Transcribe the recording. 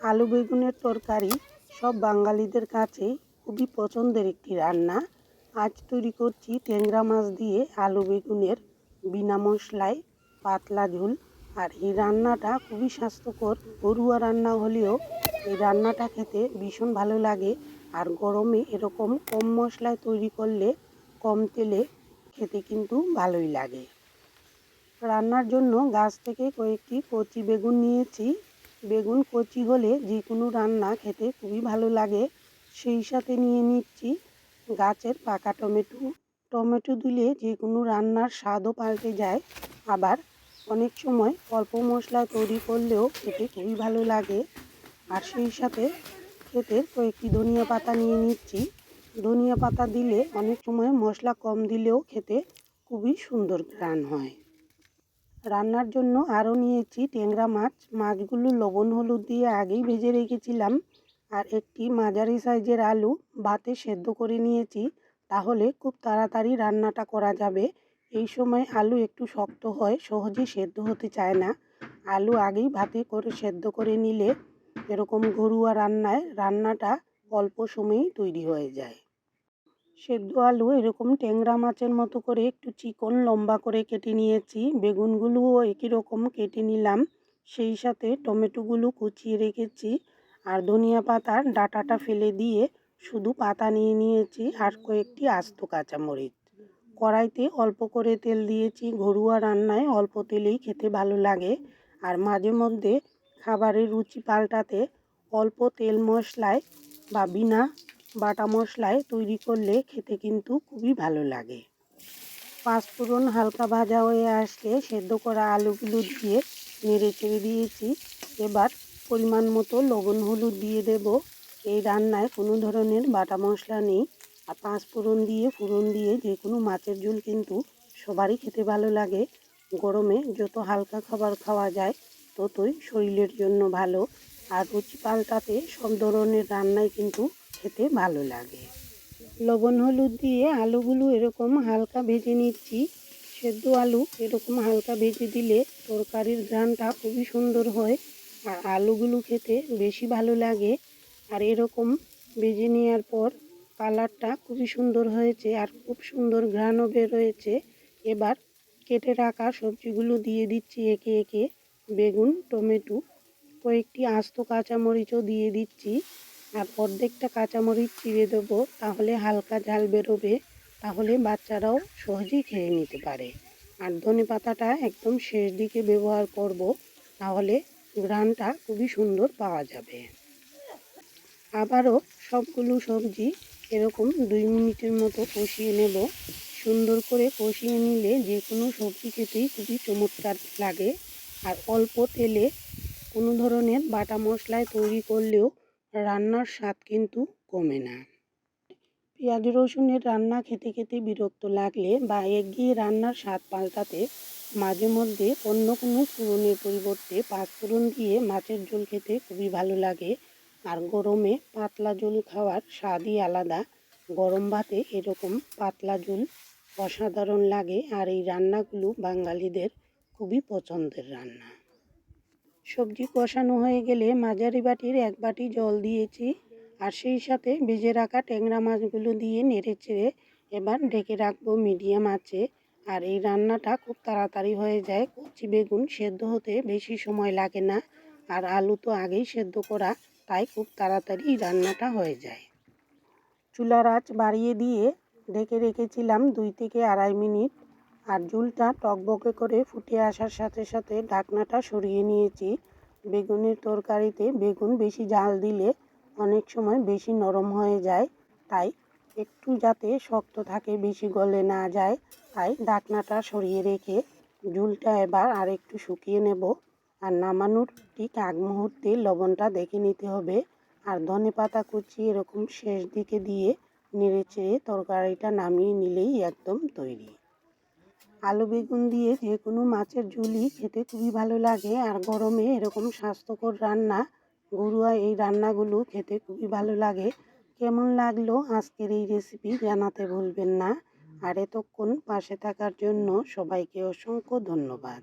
আলু বেগুনের তরকারি সব বাঙালিদের কাছে খুবই পছন্দের একটি রান্না। আজ তৈরি করছি ট্যাংরা মাছ দিয়ে আলু বেগুনের বিনা মশলায় পাতলা ঝোল। আর এই রান্নাটা খুবই স্বাস্থ্যকর, ঘরোয়া রান্না হলেও এই রান্নাটা খেতে ভীষণ ভালো লাগে। আর গরমে এরকম কম মশলায় তৈরি করলে, কম তেলে খেতে কিন্তু ভালোই লাগে। রান্নার জন্য গাছ থেকে কয়েকটি কচি বেগুন নিয়েছি। বেগুন কচি হলে যে কোনো রান্না খেতে খুবই ভালো লাগে। সেই সাথে নিয়ে নিচ্ছি গাছের পাকা টমেটো। টমেটো দিলে যে কোনো রান্নার স্বাদও পাল্টে যায়। আবার অনেক সময় অল্প মশলায় তৈরি করলেও খেতে খুবই ভালো লাগে। আর সেই সাথে খেতে কয়েকটি ধনিয়া পাতা নিয়ে নিচ্ছি। ধনিয়া পাতা দিলে অনেক সময় মশলা কম দিলেও খেতে খুবই সুন্দর ঘ্রাণ হয়। রান্নার জন্য আরও নিয়েছি ট্যাংরা মাছ। মাছগুলো লবণ হলুদ দিয়ে আগেই ভেজে রেখেছিলাম। আর একটি মাঝারি সাইজের আলু ভাতে সেদ্ধ করে নিয়েছি, তাহলে খুব তাড়াতাড়ি রান্নাটা করা যাবে। এই সময় আলু একটু শক্ত হয়, সহজে সেদ্ধ হতে চায় না। আলু আগেই ভাতে করে সেদ্ধ করে নিলে এরকম ঘরোয়া রান্নাটা অল্প সময়েই তৈরি হয়ে যায়। সেদ্ধ আলু এরকম ট্যাংরা মাছের মতো করে একটু চিকন লম্বা করে কেটে নিয়েছি। বেগুনগুলোও একই রকম কেটে নিলাম। সেই সাথে টমেটোগুলো কুচিয়ে রেখেছি। আর ধনিয়া পাতার ডাঁটাটা ফেলে দিয়ে শুধু পাতা নিয়ে নিয়েছি, আর কয়েকটি আস্ত কাঁচামরিচ। কড়াইতে অল্প করে তেল দিয়েছি। ঘরোয়া রান্নায় অল্প তেলেই খেতে ভালো লাগে। আর মাঝে মধ্যে খাবারের রুচি পাল্টাতে অল্প তেল মশলায় বা বিনা বাটা মশলায় তৈরি করলে খেতে কিন্তু খুবই ভালো লাগে। পাঁচফোড়ন হালকা ভাজা হয়ে আসলে সেদ্ধ করা আলুগুলো দিয়ে নেড়ে চেড়ে দিয়েছি। এবার পরিমাণ মতো লবণ হলুদ দিয়ে দেব। এই রান্নায় কোনো ধরনের বাটা মশলা নেই। আর পাঁচফোড়ন দিয়ে ফোড়ন দিয়ে যে কোনো মাছের ঝোল কিন্তু সবারই খেতে ভালো লাগে। গরমে যত হালকা খাবার খাওয়া যায় ততই শরীরের জন্য ভালো। আর রুচি পাল্টাতে সব ধরনের রান্নাই কিন্তু খেতে ভালো লাগে। লবণ হলুদ দিয়ে আলুগুলো এরকম হালকা ভেজে নিচ্ছি। সেদ্ধ আলু এরকম হালকা ভেজে দিলে তরকারির ঘ্রাণটা খুবই সুন্দর হয়, আর আলুগুলো খেতে বেশি ভালো লাগে। আর এরকম ভেজে নেওয়ার পর কালারটা খুবই সুন্দর হয়েছে, আর খুব সুন্দর ঘ্রাণও বের হয়েছে। এবার কেটে রাখা সবজিগুলো দিয়ে দিচ্ছি একে একে। বেগুন, টমেটো, কয়েকটি আস্ত কাঁচামরিচও দিয়ে দিচ্ছি। আর অর্ধেকটা কাঁচামরিচ চিড়ে দেবো, তাহলে হালকা ঝাল বেরোবে, তাহলে বাচ্চারাও সহজেই খেয়ে নিতে পারে। আর ধনে পাতাটা একদম শেষ দিকে ব্যবহার করব, তাহলে ঘ্রাণটা খুবই সুন্দর পাওয়া যাবে। আবারও সবগুলো সবজি এরকম 2 মিনিটের মতো কষিয়ে নেব। সুন্দর করে কষিয়ে নিলে যে কোনো সবজি খেতেই খুবই চমৎকার লাগে। আর অল্প তেলে কোনো ধরনের বাটা মশলায় তৈরি করলেও রান্নার স্বাদ কিন্তু কমে না। পেঁয়াজ রসুনের রান্না খেতে খেতে বিরক্ত লাগলে বা একঘেয়ে রান্নার স্বাদ পাল্টাতে মাঝে মধ্যে অন্য কোনো ফোড়নের পরিবর্তে পাঁচফোড়ন দিয়ে মাছের ঝোল খেতে খুবই ভালো লাগে। আর গরমে পাতলা ঝোল খাওয়ার স্বাদই আলাদা। গরম ভাতে এরকম পাতলা ঝোল অসাধারণ লাগে। আর এই রান্নাগুলো বাঙালিদের খুবই পছন্দের রান্না। সবজি কষানো হয়ে গেলে মাঝারি বাটির 1 বাটি জল দিয়েছি। আর সেই সাথে ভেজে রাখা ট্যাংরা মাছগুলো দিয়ে নেড়ে চেড়ে এবার ঢেকে রাখবো মিডিয়াম আঁচে। আর এই রান্নাটা খুব তাড়াতাড়ি হয়ে যায়। কচি বেগুন সেদ্ধ হতে বেশি সময় লাগে না, আর আলু তো আগেই সেদ্ধ করা, তাই খুব তাড়াতাড়ি রান্নাটা হয়ে যায়। চুলার আঁচ বাড়িয়ে দিয়ে ঢেকে রেখেছিলাম 2 থেকে 2.5 মিনিট। আর ঝোলটা টকবকে করে ফুটে আসার সাথে সাথে ঢাকনাটা সরিয়ে নিয়েছি। বেগুনের তরকারিতে বেগুন বেশি ঝাল দিলে অনেক সময় বেশি নরম হয়ে যায়, তাই একটু যাতে শক্ত থাকে, বেশি গলে না যায়, তাই ঢাকনাটা সরিয়ে রেখে ঝোলটা এবার আর একটু শুকিয়ে নেব। আর নামানোর ঠিক আগ মুহূর্তে লবণটা দেখে নিতে হবে। আর ধনেপাতা কুচি এরকম শেষ দিকে দিয়ে নেড়ে চেড়ে তরকারিটা নামিয়ে নিলেই একদম তৈরি। আলু বেগুন দিয়ে যে কোনো মাছের ঝোলই খেতে খুবই ভালো লাগে। আর গরমে এরকম স্বাস্থ্যকর রান্না, ঘরোয়া এই রান্নাগুলো খেতে খুবই ভালো লাগে। কেমন লাগলো আজকের এই রেসিপি জানাতে ভুলবেন না। আর এতক্ষণ পাশে থাকার জন্য সবাইকে অসংখ্য ধন্যবাদ।